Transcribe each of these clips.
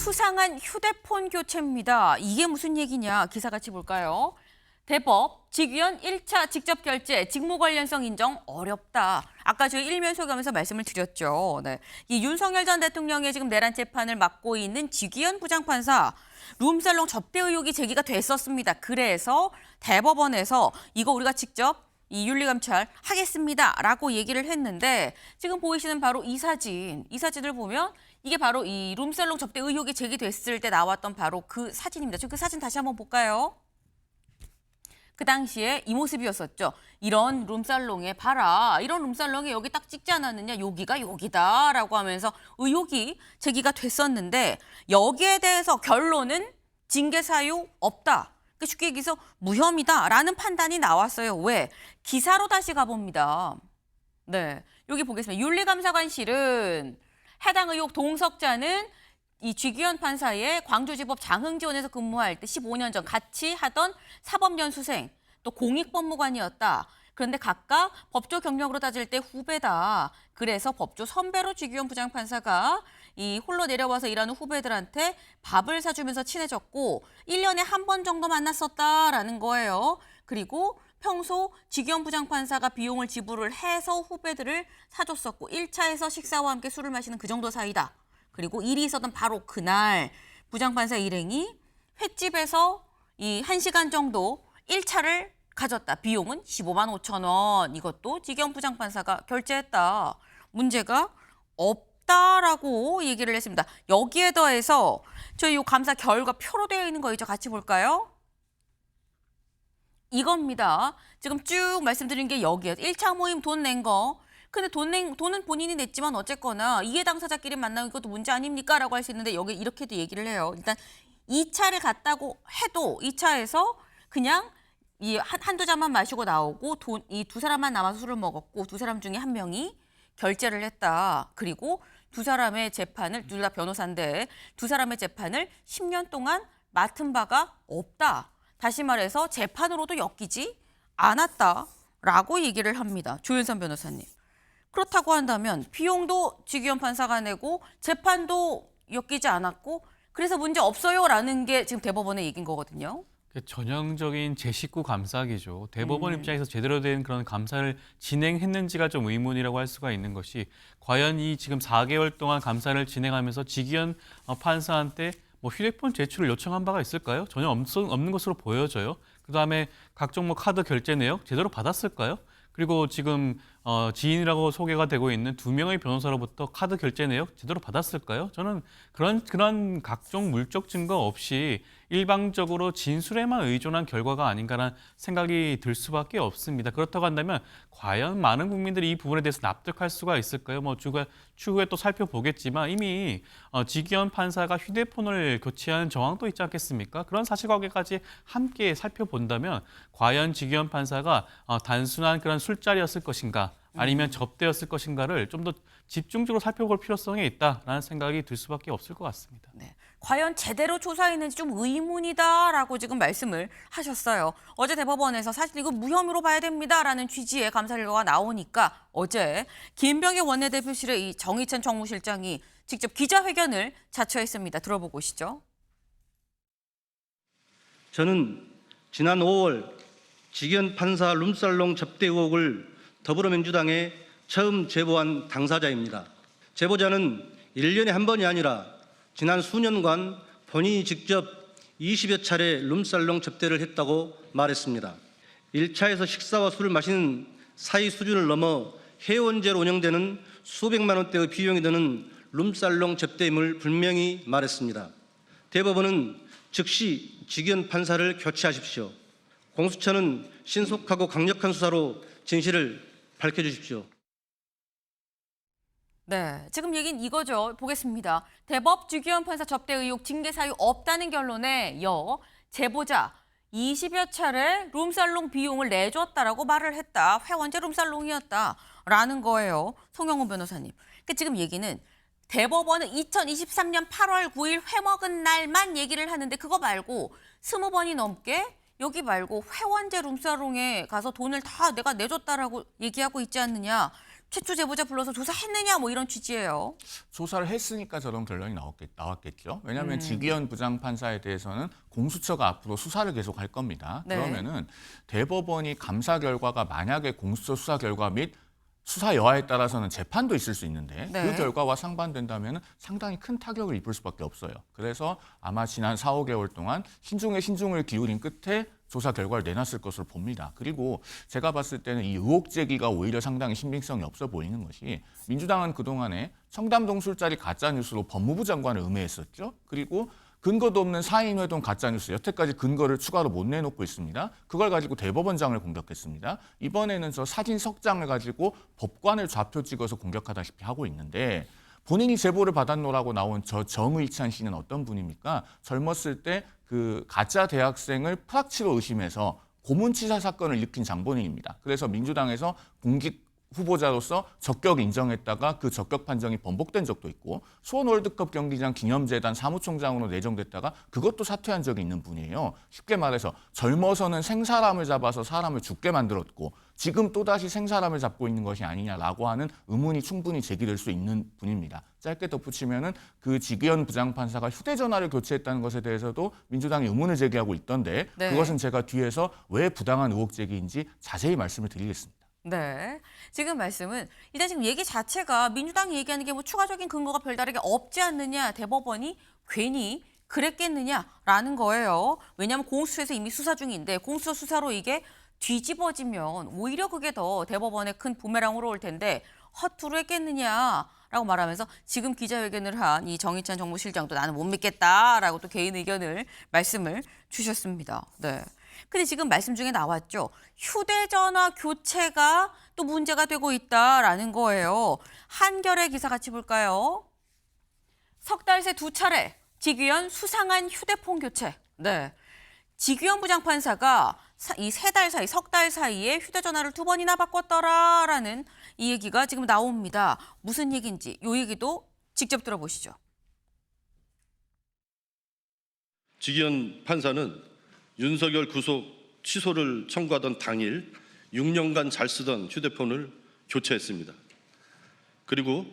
수상한 휴대폰 교체입니다. 이게 무슨 얘기냐? 기사 같이 볼까요? 대법, 직위원 1차 직접 결제, 직무 관련성 인정 어렵다. 아까 저희 일면 소개하면서 말씀을 드렸죠. 네. 이 윤석열 전 대통령의 지금 내란 재판을 맡고 있는 직위원 부장판사, 룸살롱 접대 의혹이 제기가 됐었습니다. 그래서 대법원에서 이거 우리가 직접 이 윤리감찰 하겠습니다라고 얘기를 했는데 지금 보이시는 바로 이 사진을 보면 이게 바로 이 룸살롱 접대 의혹이 제기됐을 때 나왔던 바로 그 사진입니다. 지금 그 사진 다시 한번 볼까요? 그 당시에 이 모습이었었죠. 이런 룸살롱에 봐라. 이런 룸살롱에 여기 딱 찍지 않았느냐. 여기가 여기다라고 하면서 의혹이 제기가 됐었는데 여기에 대해서 결론은 징계 사유 없다. 쉽게 얘기해서 무혐의다라는 판단이 나왔어요. 왜? 기사로 다시 가봅니다. 네, 여기 보겠습니다. 윤리감사관실은 해당 의혹 동석자는 이 쥐기현 판사의 광주지법 장흥지원에서 근무할 때 15년 전 같이 하던 사법연수생, 또 공익법무관이었다. 그런데 각각 법조 경력으로 따질 때 후배다. 그래서 법조 선배로 쥐기현 부장판사가 이 홀로 내려와서 일하는 후배들한테 밥을 사주면서 친해졌고 1년에 한 번 정도 만났었다라는 거예요. 그리고 평소 쥐기현 부장판사가 비용을 지불을 해서 후배들을 사줬었고 1차에서 식사와 함께 술을 마시는 그 정도 사이다. 그리고 일이 있었던 바로 그날 부장판사 일행이 횟집에서 이 1시간 정도 1차를 가졌다. 비용은 15만 5천 원. 이것도 쥐기현 부장판사가 결제했다. 문제가 없다라고 얘기를 했습니다. 여기에 더해서 저희 이 감사 결과 표로 되어 있는 거 있죠. 같이 볼까요? 이겁니다. 지금 쭉 말씀드린 게 여기에요. 1차 모임 돈 낸 거. 근데 돈은 본인이 냈지만 어쨌거나 이해 당사자끼리 만나는 것도 문제 아닙니까? 라고 할 수 있는데 여기 이렇게도 얘기를 해요. 일단 2차를 갔다고 해도 2차에서 그냥 이 한두 잔만 마시고 나오고 이 두 사람만 남아서 술을 먹었고 두 사람 중에 한 명이 결제를 했다. 그리고 두 사람의 재판을, 둘 다 변호사인데 두 사람의 재판을 10년 동안 맡은 바가 없다. 다시 말해서 재판으로도 엮이지 않았다라고 얘기를 합니다. 조윤선 변호사님. 그렇다고 한다면 비용도 쥐기현 판사가 내고 재판도 엮이지 않았고 그래서 문제 없어요라는 게 지금 대법원의 얘기인 거거든요. 전형적인 제 식구 감싸기죠. 대법원 입장에서 제대로 된 그런 감사를 진행했는지가 좀 의문이라고 할 수가 있는 것이 과연 이 지금 4개월 동안 감사를 진행하면서 쥐기현 판사한테 뭐 휴대폰 제출을 요청한 바가 있을까요? 전혀 없는 것으로 보여져요. 그다음에 각종 뭐 카드 결제 내역 제대로 받았을까요? 그리고 지금 지인이라고 소개가 되고 있는 2명의 변호사로부터 카드 결제 내역 제대로 받았을까요? 저는 그런 각종 물적 증거 없이 일방적으로 진술에만 의존한 결과가 아닌가라는 생각이 들 수밖에 없습니다. 그렇다고 한다면 과연 많은 국민들이 이 부분에 대해서 납득할 수가 있을까요? 뭐 추후에 또 살펴보겠지만 이미 쥐기현 판사가 휴대폰을 교체하는 정황도 있지 않겠습니까? 그런 사실관계까지 함께 살펴본다면 과연 쥐기현 판사가 단순한 그런 술자리였을 것인가 아니면 접대였을 것인가를 좀 더 집중적으로 살펴볼 필요성이 있다라는 생각이 들 수밖에 없을 것 같습니다. 네. 과연 제대로 조사했는지 좀 의문이다라고 지금 말씀을 하셨어요. 어제 대법원에서 사실 이거 무혐의로 봐야 됩니다라는 취지의 감사 결과가 나오니까 어제 김병기 원내대표실의 이 정의찬 정무실장이 직접 기자회견을 자처했습니다. 들어보고 오시죠. 저는 지난 5월 쥐기현 판사 룸살롱 접대 의혹을 더불어민주당에 처음 제보한 당사자입니다. 제보자는 1년에 한 번이 아니라 지난 수년간 본인이 직접 20여 차례 룸살롱 접대를 했다고 말했습니다. 1차에서 식사와 술을 마시는 사이 수준을 넘어 회원제로 운영되는 수백만 원대의 비용이 드는 룸살롱 접대임을 분명히 말했습니다. 대법원은 즉시 쥐기현 판사를 교체하십시오. 공수처는 신속하고 강력한 수사로 진실을 밝혀주십시오. 네, 지금 얘기는 이거죠. 보겠습니다. 대법 쥐기현 판사 접대 의혹 징계 사유 없다는 결론에 제보자 20여 차례 룸살롱 비용을 내줬다라고 말을 했다. 회원제 룸살롱이었다라는 거예요. 송영훈 변호사님. 지금 얘기는 대법원은 2023년 8월 9일 회먹은 날만 얘기를 하는데 그거 말고 20번이 넘게 여기 말고 회원제 룸살롱에 가서 돈을 다 내가 내줬다라고 얘기하고 있지 않느냐. 최초 제보자 불러서 조사했느냐 뭐 이런 취지예요. 조사를 했으니까 저런 결론이 나왔겠죠. 왜냐하면 지기현 부장판사에 대해서는 공수처가 앞으로 수사를 계속 할 겁니다. 네. 그러면은 대법원이 감사 결과가 만약에 공수처 수사 결과 및 수사 여하에 따라서는 재판도 있을 수 있는데 네. 그 결과와 상반된다면 상당히 큰 타격을 입을 수밖에 없어요. 그래서 아마 지난 4, 5개월 동안 신중에 신중을 기울인 끝에 조사 결과를 내놨을 것으로 봅니다. 그리고 제가 봤을 때는 이 의혹 제기가 오히려 상당히 신빙성이 없어 보이는 것이 민주당은 그동안에 청담동 술자리 가짜뉴스로 법무부 장관을 음해했었죠. 그리고 근거도 없는 사인회동 가짜뉴스, 여태까지 근거를 추가로 못 내놓고 있습니다. 그걸 가지고 대법원장을 공격했습니다. 이번에는 저 사진 석장을 가지고 법관을 좌표 찍어서 공격하다시피 하고 있는데 본인이 제보를 받았노라고 나온 저 정의찬 씨는 어떤 분입니까? 젊었을 때 그 가짜 대학생을 프락치로 의심해서 고문치사 사건을 일으킨 장본인입니다. 그래서 민주당에서 공직 후보자로서 적격 인정했다가 그 적격 판정이 번복된 적도 있고 수원 월드컵 경기장 기념재단 사무총장으로 내정됐다가 그것도 사퇴한 적이 있는 분이에요. 쉽게 말해서 젊어서는 생사람을 잡아서 사람을 죽게 만들었고 지금 또다시 생사람을 잡고 있는 것이 아니냐라고 하는 의문이 충분히 제기될 수 있는 분입니다. 짧게 덧붙이면은 그 지기현 부장판사가 휴대전화를 교체했다는 것에 대해서도 민주당이 의문을 제기하고 있던데 네. 그것은 제가 뒤에서 왜 부당한 의혹 제기인지 자세히 말씀을 드리겠습니다. 네. 지금 말씀은 일단 지금 얘기 자체가 민주당이 얘기하는 게 뭐 추가적인 근거가 별다르게 없지 않느냐, 대법원이 괜히 그랬겠느냐라는 거예요. 왜냐하면 공수처에서 이미 수사 중인데 공수처 수사로 이게 뒤집어지면 오히려 그게 더 대법원에 큰 부메랑으로 올 텐데 허투루 했겠느냐라고 말하면서 지금 기자회견을 한 이 정의찬 정무실장도 나는 못 믿겠다라고 또 개인 의견을 말씀을 주셨습니다. 네. 근데 지금 말씀 중에 나왔죠. 휴대전화 교체가 또 문제가 되고 있다라는 거예요. 한겨레 기사 같이 볼까요? 석 달 새 2차례 지규현 수상한 휴대폰 교체. 네. 지규현 부장판사가 이 3달 사이, 석 달 사이에 휴대전화를 2번이나 바꿨더라라는 이 얘기가 지금 나옵니다. 무슨 얘기인지 이 얘기도 직접 들어보시죠. 지기현 판사는 윤석열 구속 취소를 청구하던 당일 6년간 잘 쓰던 휴대폰을 교체했습니다. 그리고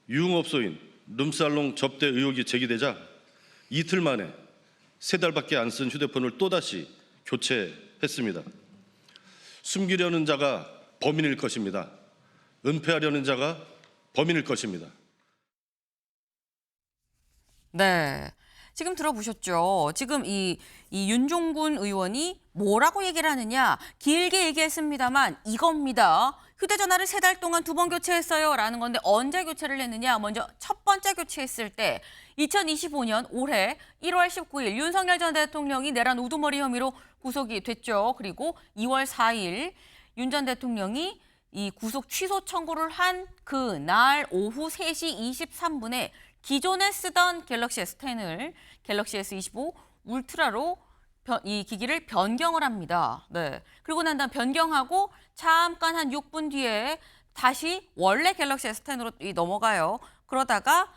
유흥업소인 룸살롱 접대 의혹이 제기되자 이틀 만에 3달밖에 안 쓴 휴대폰을 또다시 교체했습니다. 숨기려는 자가 범인일 것입니다. 은폐하려는 자가 범인일 것입니다. 네. 지금 들어보셨죠? 지금 이 윤종군 의원이 뭐라고 얘기를 하느냐? 길게 얘기했습니다만 이겁니다. 휴대전화를 3달 동안 2번 교체했어요 라는 건데 언제 교체를 했느냐? 먼저 첫 번째 교체했을 때 2025년 올해 1월 19일 윤석열 전 대통령이 내란 우두머리 혐의로 구속이 됐죠. 그리고 2월 4일 윤 전 대통령이 이 구속 취소 청구를 한 그날 오후 3시 23분에 기존에 쓰던 갤럭시 S10을 갤럭시 S25 울트라로 이 기기를 변경을 합니다. 네. 그리고 난 다음 변경하고 잠깐 한 6분 뒤에 다시 원래 갤럭시 S10으로 넘어가요. 그러다가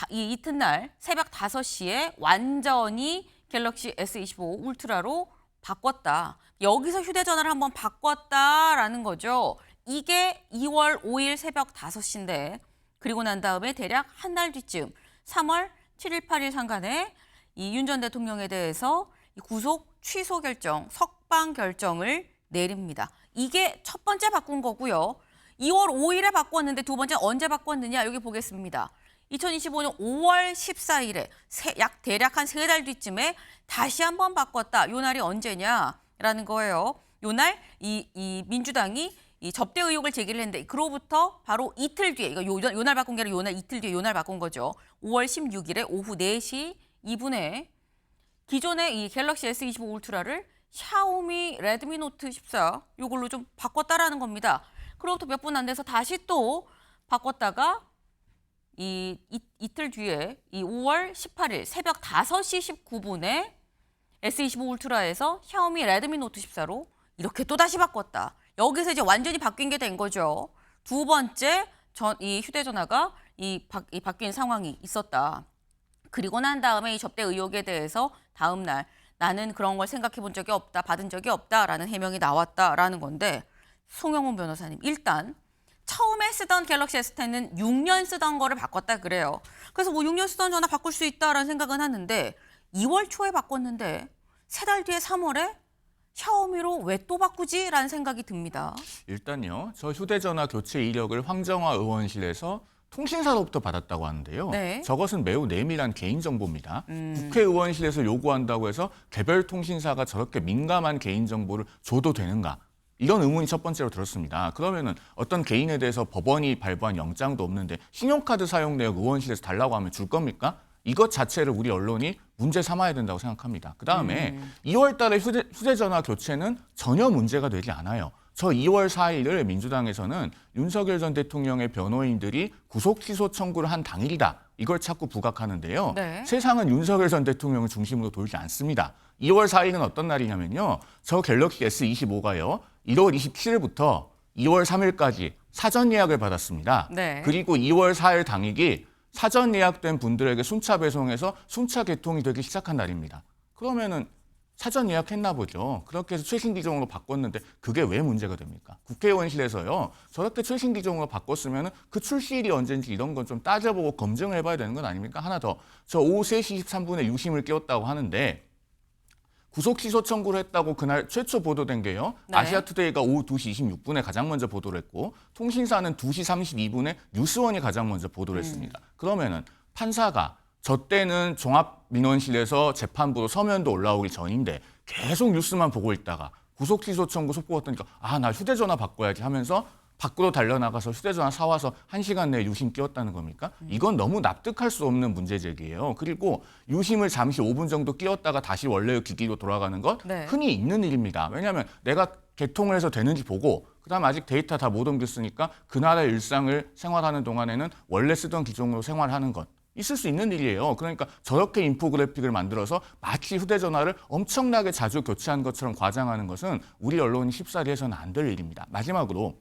이 이튿날 새벽 5시에 완전히 갤럭시 S25 울트라로 바꿨다. 여기서 휴대전화를 한번 바꿨다라는 거죠. 이게 2월 5일 새벽 5시인데 그리고 난 다음에 대략 한 달 뒤쯤 3월 7일, 8일 상간에 이 윤 전 대통령에 대해서 구속 취소 결정, 석방 결정을 내립니다. 이게 첫 번째 바꾼 거고요. 2월 5일에 바꿨는데 두 번째 언제 바꿨느냐 여기 보겠습니다. 2025년 5월 14일에 대략 한 3달 뒤쯤에 다시 한번 바꿨다. 요 날이 언제냐라는 거예요. 요 날 이 민주당이 이 접대 의혹을 제기를 했는데 그로부터 바로 이틀 뒤에 이거 요 날 바꾼 게 아니라 요 날 이틀 뒤에 요 날 바꾼 거죠. 5월 16일에 오후 4시 2분에 기존의 이 갤럭시 S25 울트라를 샤오미 레드미 노트 14 요걸로 좀 바꿨다라는 겁니다. 그로부터 몇 분 안 돼서 다시 또 바꿨다가 이틀 뒤에 이 5월 18일 새벽 5시 19분에 S25 울트라에서 샤오미 레드미 노트 14로 이렇게 또다시 바꿨다. 여기서 이제 완전히 바뀐 게 된 거죠. 두 번째 이 휴대전화가 바뀐 상황이 있었다. 그리고 난 다음에 이 접대 의혹에 대해서 다음 날 나는 그런 걸 생각해 본 적이 없다, 받은 적이 없다라는 해명이 나왔다라는 건데 송영훈 변호사님 일단 처음에 쓰던 갤럭시 S10은 6년 쓰던 거를 바꿨다 그래요. 그래서 뭐 6년 쓰던 전화 바꿀 수 있다라는 생각은 하는데 2월 초에 바꿨는데 3달 뒤에 3월에 샤오미로 왜 또 바꾸지라는 생각이 듭니다. 일단요, 저 휴대전화 교체 이력을 황정화 의원실에서 통신사로부터 받았다고 하는데요. 네. 저것은 매우 내밀한 개인정보입니다. 국회의원실에서 요구한다고 해서 개별 통신사가 저렇게 민감한 개인정보를 줘도 되는가? 이런 의문이 첫 번째로 들었습니다. 그러면은 어떤 개인에 대해서 법원이 발부한 영장도 없는데 신용카드 사용 내역 의원실에서 달라고 하면 줄 겁니까? 이것 자체를 우리 언론이 문제 삼아야 된다고 생각합니다. 그다음에 2월 달에 휴대전화 교체는 전혀 문제가 되지 않아요. 저 2월 4일을 민주당에서는 윤석열 전 대통령의 변호인들이 구속 취소 청구를 한 당일이다. 이걸 자꾸 부각하는데요. 네. 세상은 윤석열 전 대통령을 중심으로 돌지 않습니다. 2월 4일은 어떤 날이냐면요. 저 갤럭시 S25가요. 1월 27일부터 2월 3일까지 사전 예약을 받았습니다. 네. 그리고 2월 4일 당일이 사전 예약된 분들에게 순차 배송해서 순차 개통이 되기 시작한 날입니다. 그러면은 사전 예약했나 보죠. 그렇게 해서 최신 기종으로 바꿨는데 그게 왜 문제가 됩니까? 국회의원실에서요. 저렇게 최신 기종으로 바꿨으면 그 출시일이 언제인지 이런 건 좀 따져보고 검증을 해봐야 되는 건 아닙니까? 하나 더. 저 오후 3시 13분에 유심을 깨웠다고 하는데 구속 취소 청구를 했다고 그날 최초 보도된 게요. 네. 아시아투데이가 오후 2시 26분에 가장 먼저 보도를 했고 통신사는 2시 32분에 뉴스원이 가장 먼저 보도를 했습니다. 그러면은 판사가 저 때는 종합민원실에서 재판부로 서면도 올라오기 전인데 계속 뉴스만 보고 있다가 구속 취소 청구 속보가 뜨니까 나 휴대전화 바꿔야지 하면서 밖으로 달려나가서 휴대전화 사와서 1시간 내에 유심 끼웠다는 겁니까? 이건 너무 납득할 수 없는 문제 제기예요. 그리고 유심을 잠시 5분 정도 끼웠다가 다시 원래의 기기로 돌아가는 것 네. 흔히 있는 일입니다. 왜냐하면 내가 개통을 해서 되는지 보고 그다음 아직 데이터 다 못 옮겼으니까 그날의 일상을 생활하는 동안에는 원래 쓰던 기종으로 생활하는 것. 있을 수 있는 일이에요. 그러니까 저렇게 인포그래픽을 만들어서 마치 휴대전화를 엄청나게 자주 교체한 것처럼 과장하는 것은 우리 언론이 쉽사리 해서는 안 될 일입니다. 마지막으로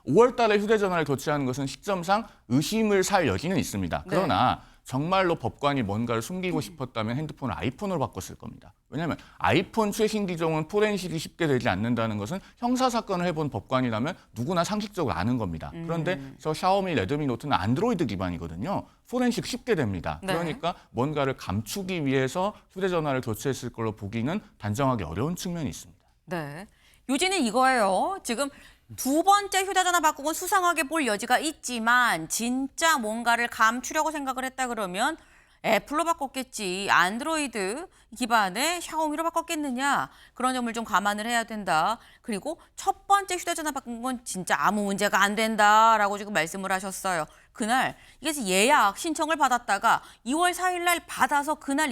5월 달에 휴대전화를 교체하는 것은 시점상 의심을 살 여지는 있습니다. 그러나 정말로 법관이 뭔가를 숨기고 싶었다면 핸드폰을 아이폰으로 바꿨을 겁니다. 왜냐하면 아이폰 최신 기종은 포렌식이 쉽게 되지 않는다는 것은 형사사건을 해본 법관이라면 누구나 상식적으로 아는 겁니다. 그런데 저 샤오미 레드미 노트는 안드로이드 기반이거든요. 포렌식 쉽게 됩니다. 네. 그러니까 뭔가를 감추기 위해서 휴대전화를 교체했을 걸로 보기는 단정하기 어려운 측면이 있습니다. 네. 요지는 이거예요. 지금 두 번째 휴대전화 바꾸고 수상하게 볼 여지가 있지만 진짜 뭔가를 감추려고 생각을 했다 그러면 애플로 바꿨겠지. 안드로이드 기반의 샤오미로 바꿨겠느냐. 그런 점을 좀 감안을 해야 된다. 그리고 첫 번째 휴대전화 바꾼 건 진짜 아무 문제가 안 된다라고 지금 말씀을 하셨어요. 그날 이게 예약 신청을 받았다가 2월 4일 날 받아서 그날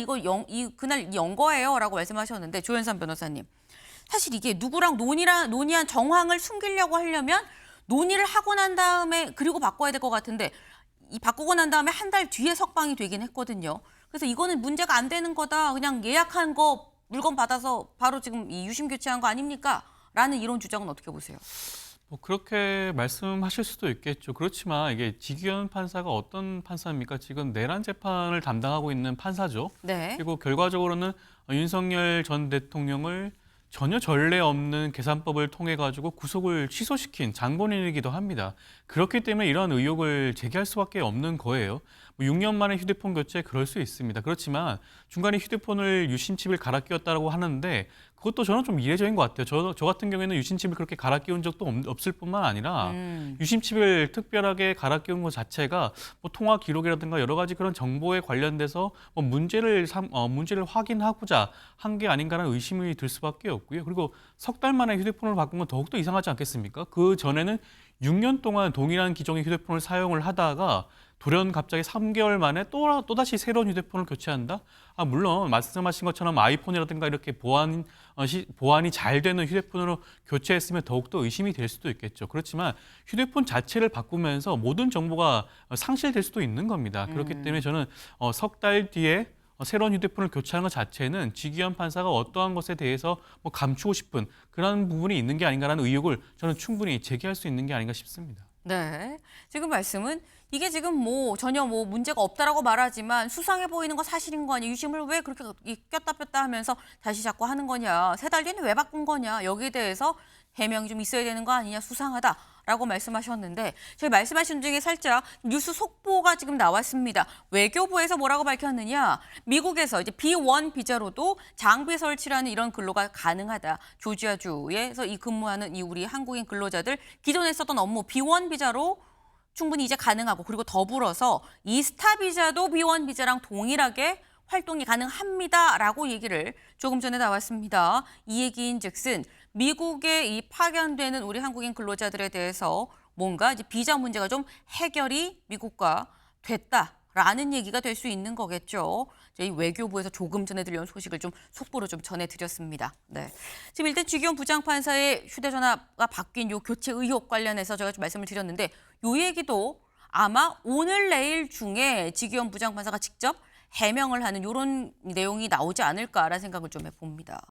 그날 연 거예요라고 말씀하셨는데 조현선 변호사님. 사실 이게 누구랑 논의한 정황을 숨기려고 하려면 논의를 하고 난 다음에 그리고 바꿔야 될 것 같은데 이 바꾸고 난 다음에 한 달 뒤에 석방이 되긴 했거든요. 그래서 이거는 문제가 안 되는 거다. 그냥 예약한 거 물건 받아서 바로 지금 이 유심 교체한 거 아닙니까? 라는 이런 주장은 어떻게 보세요? 뭐 그렇게 말씀하실 수도 있겠죠. 그렇지만 이게 지기현 판사가 어떤 판사입니까? 지금 내란 재판을 담당하고 있는 판사죠. 네. 그리고 결과적으로는 윤석열 전 대통령을 전혀 전례 없는 계산법을 통해 가지고 구속을 취소시킨 장본인이기도 합니다. 그렇기 때문에 이러한 의혹을 제기할 수밖에 없는 거예요. 6년 만에 휴대폰 교체 그럴 수 있습니다. 그렇지만 중간에 휴대폰을 유심칩을 갈아 끼웠다고 하는데 그것도 저는 좀 이례적인 것 같아요. 저 같은 경우에는 유심칩을 그렇게 갈아 끼운 적도 없을 뿐만 아니라 유심칩을 특별하게 갈아 끼운 것 자체가 뭐 통화 기록이라든가 여러 가지 그런 정보에 관련돼서 뭐 문제를 확인하고자 한 게 아닌가라는 의심이 들 수밖에 없고요. 그리고 석 달 만에 휴대폰을 바꾼 건 더욱더 이상하지 않겠습니까? 그 전에는 6년 동안 동일한 기종의 휴대폰을 사용을 하다가 돌연 갑자기 3개월 만에 또다시 새로운 휴대폰을 교체한다? 물론 말씀하신 것처럼 아이폰이라든가 이렇게 보안이 잘 되는 휴대폰으로 교체했으면 더욱더 의심이 될 수도 있겠죠. 그렇지만 휴대폰 자체를 바꾸면서 모든 정보가 상실될 수도 있는 겁니다. 그렇기 때문에 저는 석 달 뒤에 새로운 휴대폰을 교체하는 것 자체는 지기현 판사가 어떠한 것에 대해서 뭐 감추고 싶은 그런 부분이 있는 게 아닌가라는 의혹을 저는 충분히 제기할 수 있는 게 아닌가 싶습니다. 네. 지금 말씀은 이게 지금 뭐 전혀 뭐 문제가 없다라고 말하지만 수상해 보이는 거 사실인 거 아니야? 유심을 왜 그렇게 꼈다 뺐다 하면서 다시 자꾸 하는 거냐? 3달 뒤에는 왜 바꾼 거냐? 여기에 대해서 해명이 좀 있어야 되는 거 아니냐? 수상하다. 라고 말씀하셨는데 저희 말씀하신 중에 살짝 뉴스 속보가 지금 나왔습니다. 외교부에서 뭐라고 밝혔느냐. 미국에서 이제 B1 비자로도 장비 설치라는 이런 근로가 가능하다. 조지아주에서 이 근무하는 이 우리 한국인 근로자들 기존에 썼던 업무 B1 비자로 충분히 이제 가능하고 그리고 더불어서 이 스타 비자도 B1 비자랑 동일하게 활동이 가능합니다라고 얘기를 조금 전에 나왔습니다. 이 얘기인즉슨 미국에 이 파견되는 우리 한국인 근로자들에 대해서 뭔가 이제 비자 문제가 좀 해결이 미국과 됐다라는 얘기가 될 수 있는 거겠죠. 저희 외교부에서 조금 전에 들려온 소식을 좀 속보로 좀 전해드렸습니다. 네. 지금 일단 주기현 부장판사의 휴대전화가 바뀐 요 교체 의혹 관련해서 제가 좀 말씀을 드렸는데 요 얘기도 아마 오늘 내일 중에 주기현 부장판사가 직접 해명을 하는 이런 내용이 나오지 않을까라는 생각을 좀 해봅니다.